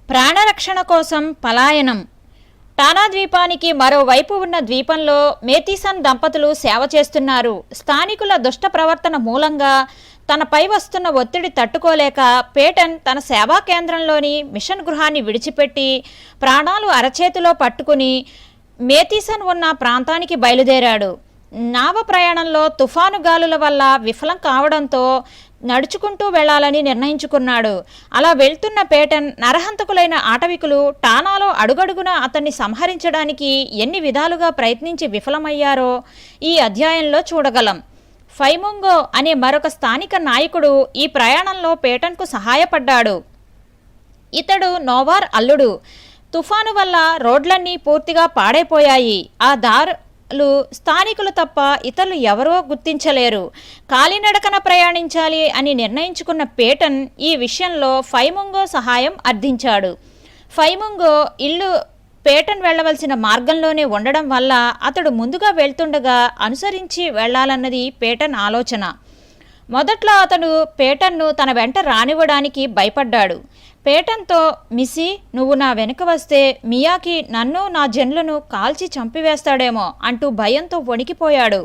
ప్రాణరక్షణ కోసం పలాయనం. టానా ద్వీపానికి మరోవైపు ఉన్న ద్వీపంలో మేథీసన్ దంపతులు సేవ చేస్తున్నారు. స్థానికుల దుష్ట ప్రవర్తన మూలంగా తనపై వస్తున్న ఒత్తిడి తట్టుకోలేక పేటన్ తన సేవా కేంద్రంలోని మిషన్ గృహాన్ని విడిచిపెట్టి ప్రాణాలు అరచేతిలో పట్టుకుని మేథీసన్ ఉన్న ప్రాంతానికి బయలుదేరాడు. నావ ప్రయాణంలో తుఫాను గాలుల వల్ల విఫలం కావడంతో నడుచుకుంటూ వెళ్లాలని నిర్ణయించుకున్నాడు. అలా వెళ్తున్న పేటన్ నరహంతకులైన ఆటవికులు టానాలో అడుగడుగున అతన్ని సంహరించడానికి ఎన్ని విధాలుగా ప్రయత్నించి విఫలమయ్యారో ఈ అధ్యాయంలో చూడగలం. ఫైముంగో అనే మరొక స్థానిక నాయకుడు ఈ ప్రయాణంలో పేటన్కు సహాయపడ్డాడు. ఇతడు నోవార్ అల్లుడు. తుఫాను వల్ల రోడ్లన్నీ పూర్తిగా పాడైపోయాయి. ఆ దారులు స్థానికులు తప్ప ఇతరులు ఎవరో గుర్తించలేరు. కాలినడకన ప్రయాణించాలి అని నిర్ణయించుకున్న పేటన్ ఈ విషయంలో ఫైముంగో సహాయం అర్థించాడు. ఫైముంగో ఇల్లు పేటన్ వెళ్లవలసిన మార్గంలోనే ఉండడం వల్ల అతడు ముందుగా వెళ్తుండగా అనుసరించి వెళ్లాలన్నది పేటన్ ఆలోచన. మొదట్లో అతడు పేటన్ను తన వెంట రానివ్వడానికి భయపడ్డాడు. పేటన్తో, మిస్సీ, నువ్వు నా వెనుక వస్తే మియాకి నన్ను నా జన్లను కాల్చి చంపివేస్తాడేమో అంటూ భయంతో వణికిపోయాడు.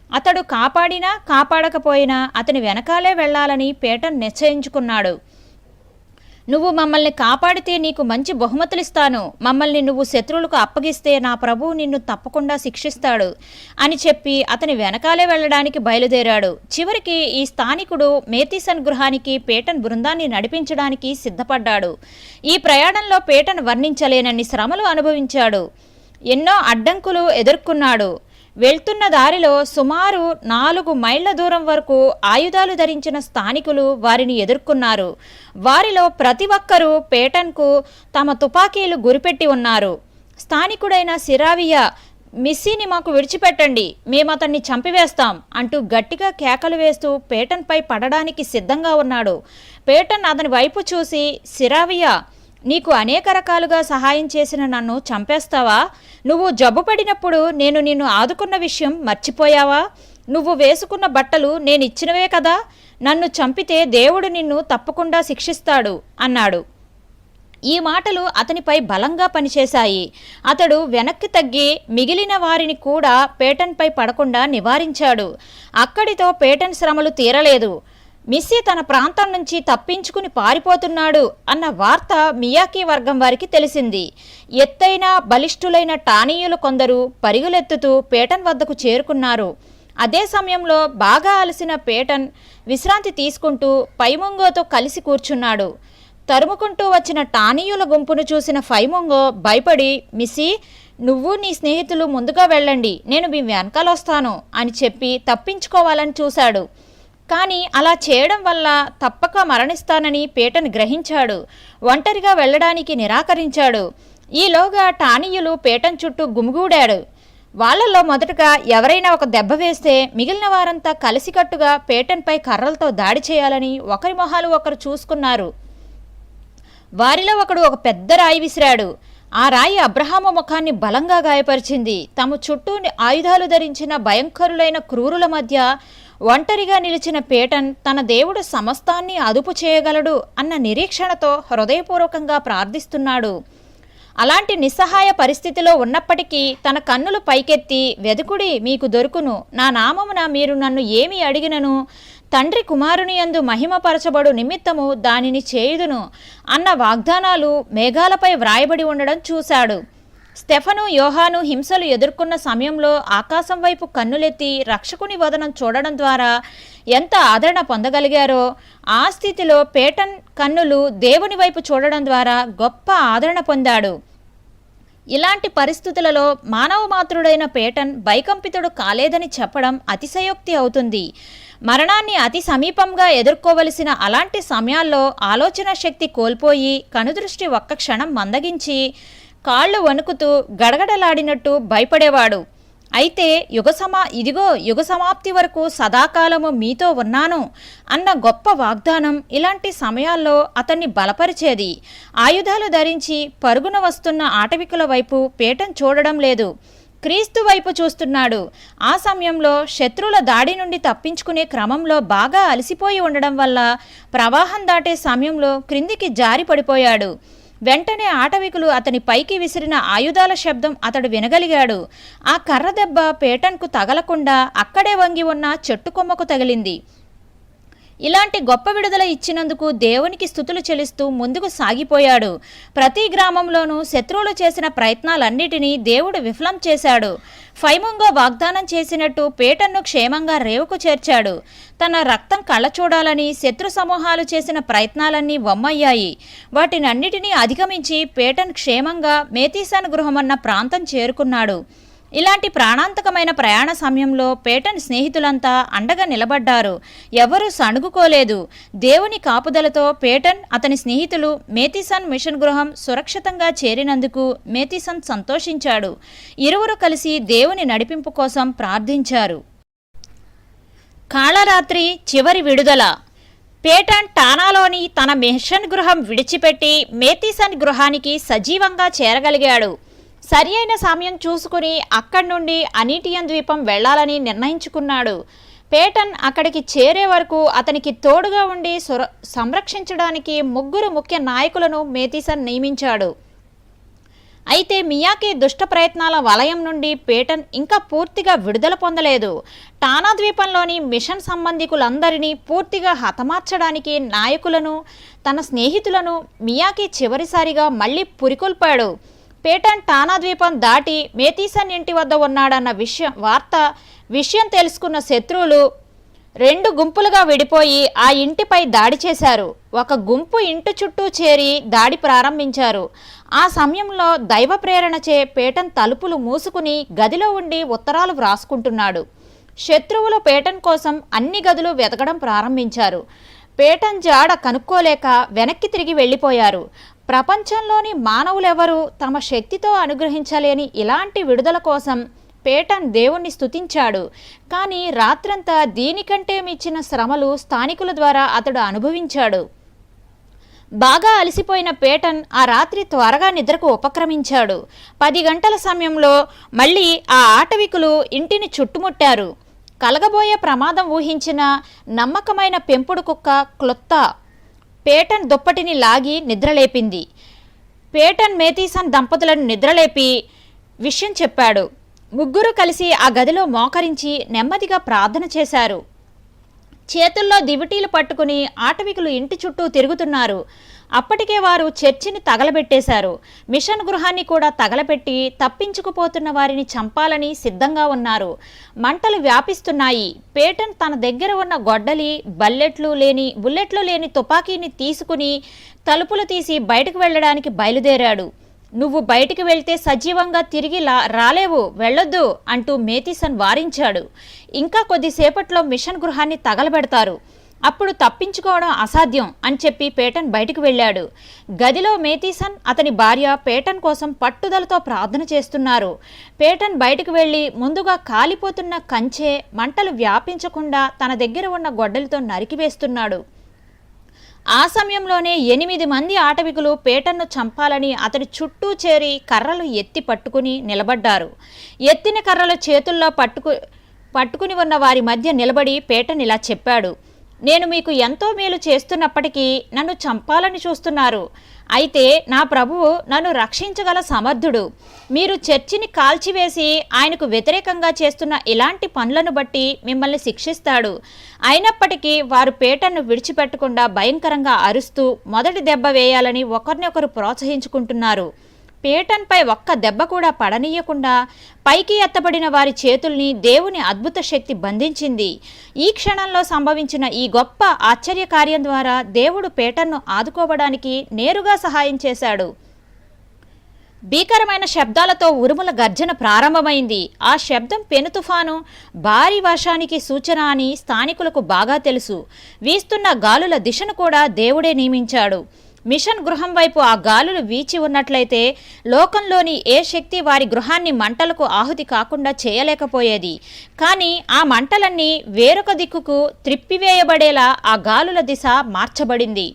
అతడు కాపాడినా కాపాడకపోయినా అతని వెనకాలే వెళ్లాలని పేటన్ నిశ్చయించుకున్నాడు. నువ్వు మమ్మల్ని కాపాడితే నీకు మంచి బహుమతులిస్తాను. మమ్మల్ని నువ్వు శత్రువులకు అప్పగిస్తే నా ప్రభువు నిన్ను తప్పకుండా శిక్షిస్తాడు అని చెప్పి అతని వెనకాలే వెళ్లడానికి బయలుదేరాడు. చివరికి ఈ స్థానికుడు మేథీసన్ గృహానికి పేటన్ బృందాన్ని నడిపించడానికి సిద్ధపడ్డాడు. ఈ ప్రయాణంలో పేటన్ వర్ణించలేనన్ని శ్రమలు అనుభవించాడు. ఎన్నో అడ్డంకులు ఎదుర్కొన్నాడు. వెళ్తున్న దారిలో సుమారు 4 మైళ్ళ దూరం వరకు ఆయుధాలు ధరించిన స్థానికులు వారిని ఎదుర్కొన్నారు. వారిలో ప్రతి ఒక్కరూ పేటన్కు తమ తుపాకీలు గురిపెట్టి ఉన్నారు. స్థానికుడైన సిరావియా, మిస్సీని మాకు విడిచిపెట్టండి, మేమతన్ని చంపివేస్తాం అంటూ గట్టిగా కేకలు వేస్తూ పేటన్పై పడడానికి సిద్ధంగా ఉన్నాడు. పేటన్ అతని వైపు చూసి, సిరావియా, నీకు అనేక రకాలుగా సహాయం చేసిన నన్ను చంపేస్తావా? నువ్వు జబ్బుపడినప్పుడు నేను నిన్ను ఆదుకున్న విషయం మర్చిపోయావా? నువ్వు వేసుకున్న బట్టలు నేనిచ్చినవే కదా? నన్ను చంపితే దేవుడు నిన్ను తప్పకుండా శిక్షిస్తాడు అన్నాడు. ఈ మాటలు అతనిపై బలంగా పనిచేశాయి. అతడు వెనక్కి తగ్గి మిగిలిన వారిని కూడా పేటన్పై పడకుండా నివారించాడు. అక్కడితో పేటన్ శ్రమలు తీరలేదు. మిస్సీ తన ప్రాంతం నుంచి తప్పించుకుని పారిపోతున్నాడు అన్న వార్త మియాకి వర్గం వారికి తెలిసింది. ఎత్తైన బలిష్ఠులైన టానీయులు కొందరు పరుగులెత్తుతూ పేటన్ వద్దకు చేరుకున్నారు. అదే సమయంలో బాగా అలసిన పేటన్ విశ్రాంతి తీసుకుంటూ ఫైముంగోతో కలిసి కూర్చున్నాడు. తరుముకుంటూ వచ్చిన టానీయుల గుంపును చూసిన ఫైముంగో భయపడి, మిస్సీ, నువ్వు నీ స్నేహితులు ముందుగా వెళ్ళండి, నేను మీ వెనకాలొస్తాను అని చెప్పి తప్పించుకోవాలని చూశాడు. కానీ అలా చేయడం వల్ల తప్పక మరణిస్తానని పేటన్ గ్రహించాడు. ఒంటరిగా వెళ్లడానికి నిరాకరించాడు. ఈలోగా టానీయులు పేటన్ చుట్టూ గుమిగూడాడు. వాళ్లలో మొదటగా ఎవరైనా ఒక దెబ్బ వేస్తే మిగిలిన వారంతా కలిసికట్టుగా పేటన్పై కర్రలతో దాడి చేయాలని ఒకరి మొహాలు ఒకరు చూసుకున్నారు. వారిలో ఒకడు ఒక పెద్ద రాయి విసిరాడు. ఆ రాయి అబ్రహాము ముఖాన్ని బలంగా గాయపరిచింది. తమ చుట్టూ ఆయుధాలు ధరించిన భయంకరులైన క్రూరుల మధ్య ఒంటరిగా నిలిచిన పేటన్ తన దేవుడు సమస్తాన్ని అదుపు చేయగలడు అన్న నిరీక్షణతో హృదయపూర్వకంగా ప్రార్థిస్తున్నాడు. అలాంటి నిస్సహాయ పరిస్థితిలో ఉన్నప్పటికీ తన కన్నులు పైకెత్తి, వెదుకుడి, మీకు దొరుకును, నా నామమున మీరు నన్ను ఏమి అడిగినను తండ్రి కుమారుని యందు మహిమపరచబడు నిమిత్తము దానిని చేయుదును అన్న వాగ్దానాలు మేఘాలపై వ్రాయబడి ఉండడం చూశాడు. స్టెఫను, యోహాను హింసలు ఎదుర్కొన్న సమయంలో ఆకాశం వైపు కన్నులెత్తి రక్షకుని వదనం చూడడం ద్వారా ఎంత ఆదరణ పొందగలిగారో, ఆ స్థితిలో పేటన్ కన్నులు దేవుని వైపు చూడడం ద్వారా గొప్ప ఆదరణ పొందాడు. ఇలాంటి పరిస్థితులలో మానవ మాతృడైన పేటన్ భయకంపితుడు కాలేదని చెప్పడం అతిశయోక్తి అవుతుంది. మరణాన్ని అతి సమీపంగా ఎదుర్కోవలసిన అలాంటి సమయాల్లో ఆలోచన శక్తి కోల్పోయి కనుదృష్టి ఒక్క క్షణం మందగించి కాళ్ళు వణుకుతూ గడగడలాడినట్టు భయపడేవాడు. అయితే యుగ సమాప్తి వరకు సదాకాలము మీతో ఉన్నాను అన్న గొప్ప వాగ్దానం ఇలాంటి సమయాల్లో అతన్ని బలపరిచేది. ఆయుధాలు ధరించి పరుగున వస్తున్న ఆటవికుల వైపు పేటన్ చూడడం లేదు, క్రీస్తు వైపు చూస్తున్నాడు. ఆ సమయంలో శత్రువుల దాడి నుండి తప్పించుకునే క్రమంలో బాగా అలసిపోయి ఉండడం వల్ల ప్రవాహం దాటే సమయంలో క్రిందికి జారి పడిపోయాడు. వెంటనే ఆటవికులు అతని పైకి విసిరిన ఆయుధాల శబ్దం అతడు వినగలిగాడు. ఆ కర్ర దెబ్బ పేటన్కు తగలకుండా అక్కడే వంగి ఉన్న చెట్టు కొమ్మకు తగిలింది. ఇలాంటి గొప్ప విడుదల ఇచ్చినందుకు దేవునికి స్తుతులు చెల్లిస్తూ ముందుకు సాగిపోయాడు. ప్రతి గ్రామంలోనూ శత్రువులు చేసిన ప్రయత్నాలన్నిటినీ దేవుడు విఫలం చేశాడు. ఫైముంగో వాగ్దానం చేసినట్టు పేటన్ను క్షేమంగా రేవుకు చేర్చాడు. తన రక్తం కళ్ళ చూడాలని శత్రు సమూహాలు చేసిన ప్రయత్నాలన్నీ వమ్మయ్యాయి. వాటినన్నిటినీ అధిగమించి పేటన్ క్షేమంగా మేతీసాన్ గృహమన్న ప్రాంతం చేరుకున్నాడు. ఇలాంటి ప్రాణాంతకమైన ప్రయాణ సమయంలో పేటన్ స్నేహితులంతా అండగా నిలబడ్డారు. ఎవరూ సణుగుకోలేదు. దేవుని కాపుదలతో పేటన్, అతని స్నేహితులు మేతీసన్ మిషన్ గృహం సురక్షితంగా చేరినందుకు మేతీసన్ సంతోషించాడు. ఇరువురు కలిసి దేవుని నడిపింపు కోసం ప్రార్థించారు. కాళరాత్రి చివరి విడుదల. పేటన్ టానాలోని తన మిషన్ గృహం విడిచిపెట్టి మేతీసన్ గృహానికి సజీవంగా చేరగలిగాడు. సరి అయిన సమయం చూసుకుని అక్కడి నుండి అనీటియన్ ద్వీపం వెళ్లాలని నిర్ణయించుకున్నాడు. పేటన్ అక్కడికి చేరే వరకు అతనికి తోడుగా ఉండి సంరక్షించడానికి 3 ముఖ్య నాయకులను మేతీసన్ నియమించాడు. అయితే మియాకి దుష్ట ప్రయత్నాల వలయం నుండి పేటన్ ఇంకా పూర్తిగా విడుదల పొందలేదు. టానా ద్వీపంలోని మిషన్ సంబంధికులందరినీ పూర్తిగా హతమార్చడానికి నాయకులను, తన స్నేహితులను మియాకి చివరిసారిగా మళ్లీ పురికొల్పాడు. పేటన్ టానా ద్వీపం దాటి మేతీసన్ ఇంటి వద్ద ఉన్నాడన్న విషయం తెలుసుకున్న శత్రువులు 2 గుంపులుగా విడిపోయి ఆ ఇంటిపై దాడి చేశారు. ఒక గుంపు ఇంటి చుట్టూ చేరి దాడి ప్రారంభించారు. ఆ సమయంలో దైవ ప్రేరణచే పేటన్ తలుపులు మూసుకుని గదిలో ఉండి ఉత్తరాలు వ్రాసుకుంటున్నాడు. శత్రువులు పేటన్ కోసం అన్ని గదులు వెతకడం ప్రారంభించారు. పేటన్ జాడ కనుక్కోలేక వెనక్కి తిరిగి వెళ్ళిపోయారు. ప్రపంచంలోని మానవులెవరూ తమ శక్తితో అనుగ్రహించలేని ఇలాంటి విడుదల కోసం పేటన్ దేవుణ్ణి స్తుతించాడు. కానీ రాత్రంతా దీనికంటే మించిన శ్రమలు స్థానికుల ద్వారా అతడు అనుభవించాడు. బాగా అలసిపోయిన పేటన్ ఆ రాత్రి త్వరగా నిద్రకు ఉపక్రమించాడు. 10 గంటల సమయంలో మళ్ళీ ఆ ఆటవికులు ఇంటిని చుట్టుముట్టారు. కలగబోయే ప్రమాదం ఊహించిన నమ్మకమైన పెంపుడు కుక్క క్లొత్తా పేటన్ దుప్పటిని లాగి నిద్రలేపింది. పేటన్ మేతీసన్ దంపతులను నిద్రలేపి విషయం చెప్పాడు. 3 కలిసి ఆ గదిలో మోకరించి నెమ్మదిగా ప్రార్థన చేశారు. చేతుల్లో దివిటీలు పట్టుకుని ఆటవికులు ఇంటి చుట్టూ తిరుగుతున్నారు. అప్పటికే వారు చర్చిని తగలబెట్టేశారు. మిషన్ గృహాన్ని కూడా తగలపెట్టి తప్పించుకుపోతున్న వారిని చంపాలని సిద్ధంగా ఉన్నారు. మంటలు వ్యాపిస్తున్నాయి. పేటన్ తన దగ్గర ఉన్న గొడ్డలి, బుల్లెట్లు లేని తుపాకీని తీసుకుని తలుపులు తీసి బయటకు వెళ్ళడానికి బయలుదేరాడు. నువ్వు బయటికి వెళ్తే సజీవంగా తిరిగి రాలేవు, వెళ్ళొద్దు అంటూ మేతీసన్ వారించాడు. ఇంకా కొద్దిసేపట్లో మిషన్ గృహాన్ని తగలబెడతారు. అప్పుడు తప్పించుకోవడం అసాధ్యం అని చెప్పి పేటన్ బయటకు వెళ్ళాడు. గదిలో మేతీసన్, అతని భార్య పేటన్ కోసం పట్టుదలతో ప్రార్థన చేస్తున్నారు. పేటన్ బయటకు వెళ్ళి ముందుగా కాలిపోతున్న కంచె మంటలు వ్యాపించకుండా తన దగ్గర ఉన్న గొడ్డలితో నరికివేస్తున్నాడు. ఆ సమయంలోనే 8 మంది ఆటవికులు పేటన్ను చంపాలని అతడి చుట్టూ చేరి కర్రలు ఎత్తి పట్టుకుని నిలబడ్డారు. ఎత్తిన కర్రలు చేతుల్లో పట్టుకుని ఉన్న వారి మధ్య నిలబడి పేటన్ ఇలా చెప్పాడు. నేను మీకు ఎంతో మేలు చేస్తున్నప్పటికీ నన్ను చంపాలని చూస్తున్నారు. అయితే నా ప్రభువు నన్ను రక్షించగల సమర్థుడు. మీరు చర్చిని కాల్చివేసి ఆయనకు వ్యతిరేకంగా చేస్తున్న ఇలాంటి పనులను బట్టి మిమ్మల్ని శిక్షిస్తాడు. అయినప్పటికీ వారు పేటన్ను విడిచిపెట్టకుండా భయంకరంగా అరుస్తూ మొదటి దెబ్బ వేయాలని ఒకరినొకరు ప్రోత్సహించుకుంటున్నారు. పేటన్పై ఒక్క దెబ్బ కూడా పడనీయకుండా పైకి ఎత్తబడిన వారి చేతుల్ని దేవుని అద్భుత శక్తి బంధించింది. ఈ క్షణంలో సంభవించిన ఈ గొప్ప ఆశ్చర్య కార్యం ద్వారా దేవుడు పేటన్ను ఆదుకోవడానికి నేరుగా సహాయం చేశాడు. భీకరమైన శబ్దాలతో ఉరుముల గర్జన ప్రారంభమైంది. ఆ శబ్దం పెను తుఫాను, భారీ వర్షానికి సూచన అని స్థానికులకు బాగా తెలుసు. వీస్తున్న గాలుల దిశను కూడా దేవుడే నియమించాడు. మిషన్ గృహం వైపు ఆ గాలులు వీచి ఉన్నట్లయితే లోకంలోని ఏ శక్తి వారి గృహాన్ని మంటలకు ఆహుతి కాకుండా చేయలేకపోయేది. కానీ ఆ మంటలన్నీ వేరొక దిక్కుకు త్రిప్పివేయబడేలా ఆ గాలుల దిశ మార్చబడింది.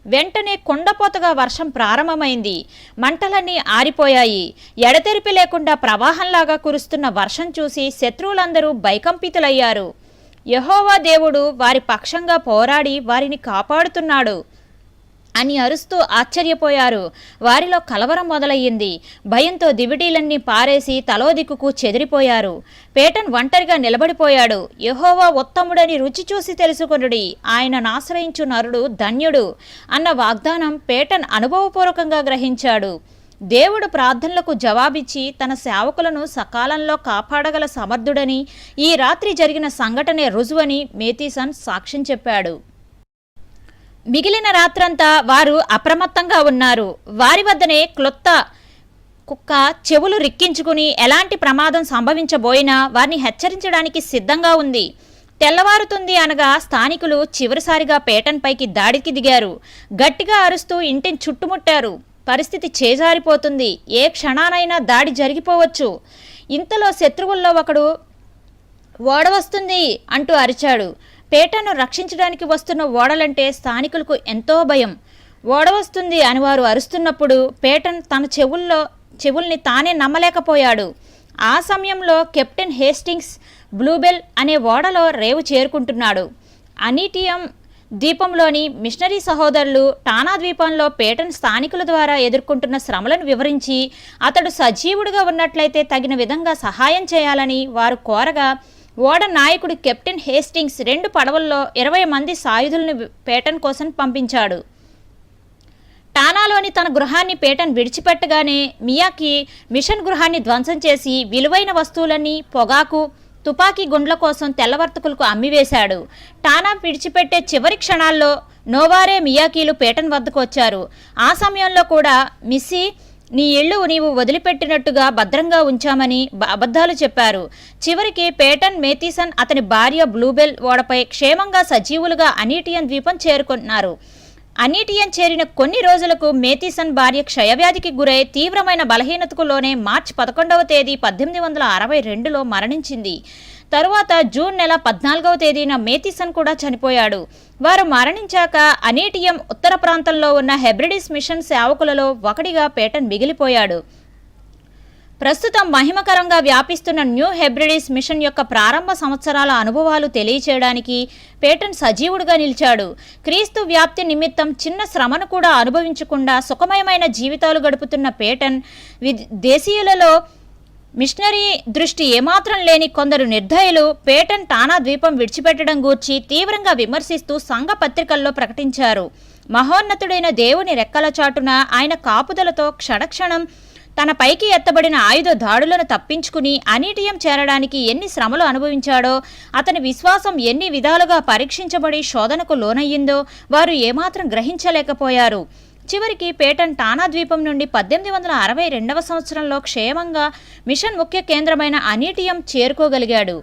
వెంటనే కుండపోతగా వర్షం ప్రారంభమైంది. మంటలన్నీ ఆరిపోయాయి. ఎడతెరిపి లేకుండా ప్రవాహంలాగా కురుస్తున్న వర్షం చూసి శత్రువులందరూ భయకంపితులయ్యారు. యెహోవా దేవుడు వారి పక్షంగా పోరాడి వారిని కాపాడుతున్నాడు. అని అరుస్తూ ఆశ్చర్యపోయారు. వారిలో కలవరం మొదలయ్యింది. భయంతో దివిటీలన్నీ పారేసి తలో దిక్కుకు చెదిరిపోయారు. పేటన్ ఒంటరిగా నిలబడిపోయాడు. యెహోవా ఉత్తముడని రుచి చూసి తెలుసుకొనుడి, ఆయనను ఆశ్రయించు నరుడు ధన్యుడు అన్న వాగ్దానం పేటన్ అనుభవపూర్వకంగా గ్రహించాడు. దేవుడు ప్రార్థనలకు జవాబిచ్చి తన సేవకులను సకాలంలో కాపాడగల సమర్థుడని ఈ రాత్రి జరిగిన సంఘటనే రుజువని మేతీసన్ సాక్ష్యం చెప్పాడు. మిగిలిన రాత్రంతా వారు అప్రమత్తంగా ఉన్నారు. వారి వద్దనే క్లొత్త కుక్క చెవులు రిక్కించుకుని ఎలాంటి ప్రమాదం సంభవించబోయినా వారిని హెచ్చరించడానికి సిద్ధంగా ఉంది. తెల్లవారుతుంది అనగా స్థానికులు చివరిసారిగా పేటన్ పైకి దాడికి దిగారు. గట్టిగా అరుస్తూ ఇంటిని చుట్టుముట్టారు. పరిస్థితి చేజారిపోతుంది, ఏ క్షణానైనా దాడి జరిగిపోవచ్చు. ఇంతలో శత్రువుల్లో ఒకడు ఓడ వస్తుంది అంటూ అరిచాడు. పేటను రక్షించడానికి వస్తున్న ఓడలంటే స్థానికులకు ఎంతో భయం. ఓడ వస్తుంది అని వారు అరుస్తున్నప్పుడు పేటన్ తన చెవుల్ని తానే నమ్మలేకపోయాడు. ఆ సమయంలో కెప్టెన్ హేస్టింగ్స్ బ్లూబెల్ అనే ఓడలో రేవు చేరుకుంటున్నాడు. అనీటియం ద్వీపంలోని మిషనరీ సహోదరులు టానా ద్వీపంలో పేటన్ స్థానికుల ద్వారా ఎదుర్కొంటున్న శ్రమలను వివరించి అతడు సజీవుడిగా ఉన్నట్లయితే తగిన విధంగా సహాయం చేయాలని వారు కోరగా, ఓడ నాయకుడు కెప్టెన్ హేస్టింగ్స్ 2 పడవల్లో 20 మంది సాయుధులను పేటన్ కోసం పంపించాడు. టానాలోని తన గృహాన్ని పేటన్ విడిచిపెట్టగానే మియాకి మిషన్ గృహాన్ని ధ్వంసం చేసి విలువైన వస్తువులన్నీ, పొగాకు, తుపాకీ గుండ్ల కోసం తెల్లవర్తకులకు అమ్మివేశాడు. టానా విడిచిపెట్టే చివరి క్షణాల్లో నోవారే మియాకీలు పేటన్ వద్దకు వచ్చారు. ఆ సమయంలో కూడా మిస్సీ, నీ ఇళ్ళు నీవు వదిలిపెట్టినట్టుగా భద్రంగా ఉంచామని అబద్ధాలు చెప్పారు. చివరికి పేటన్, మేతీసన్, అతని భార్య బ్లూబెల్ ఓడపై క్షేమంగా సజీవులుగా అనీటియన్ ద్వీపం చేరుకున్నారు. అనీటియన్ చేరిన కొన్ని రోజులకు మేతీసన్ భార్య క్షయవ్యాధికి గురై తీవ్రమైన బలహీనతకు లోనే మార్చి 11వ తేదీ 1862లో మరణించింది. తరువాత జూన్ నెల 14వ తేదీన మేతీసన్ కూడా చనిపోయాడు. వారు మరణించాక అనీటియం ఉత్తర ప్రాంతంలో ఉన్న హెబ్రిడిస్ మిషన్ సేవకులలో ఒకడిగా పేటన్ మిగిలిపోయాడు. ప్రస్తుతం మహిమకరంగా వ్యాపిస్తున్న న్యూ హెబ్రిడిస్ మిషన్ యొక్క ప్రారంభ సంవత్సరాల అనుభవాలు తెలియచేయడానికి పేటన్ సజీవుడిగా నిలిచాడు. క్రీస్తు వ్యాప్తి నిమిత్తం చిన్న శ్రమను కూడా అనుభవించకుండా సుఖమయమైన జీవితాలు గడుపుతున్న పేటన్ దేశీయులలో మిషనరీ దృష్టి ఏమాత్రం లేని కొందరు నిర్దయులు పేటన్ టానా ద్వీపం విడిచిపెట్టడం గూర్చి తీవ్రంగా విమర్శిస్తూ సంఘ పత్రికల్లో ప్రకటించారు. మహోన్నతుడైన దేవుని రెక్కల చాటున ఆయన కాపుదలతో క్షణక్షణం తన పైకి ఎత్తబడిన ఆయుధ దాడులను తప్పించుకుని అనీటియం చేరడానికి ఎన్ని శ్రమలు అనుభవించాడో, అతని విశ్వాసం ఎన్ని విధాలుగా పరీక్షించబడి శోధనకు లోనయ్యిందో వారు ఏమాత్రం గ్రహించలేకపోయారు. చివరికి పేటన్ టానా ద్వీపం నుండి 1862వ సంవత్సరంలో క్షేమంగా మిషన్ ముఖ్య కేంద్రమైన అనీటియం చేరుకోగలిగాడు.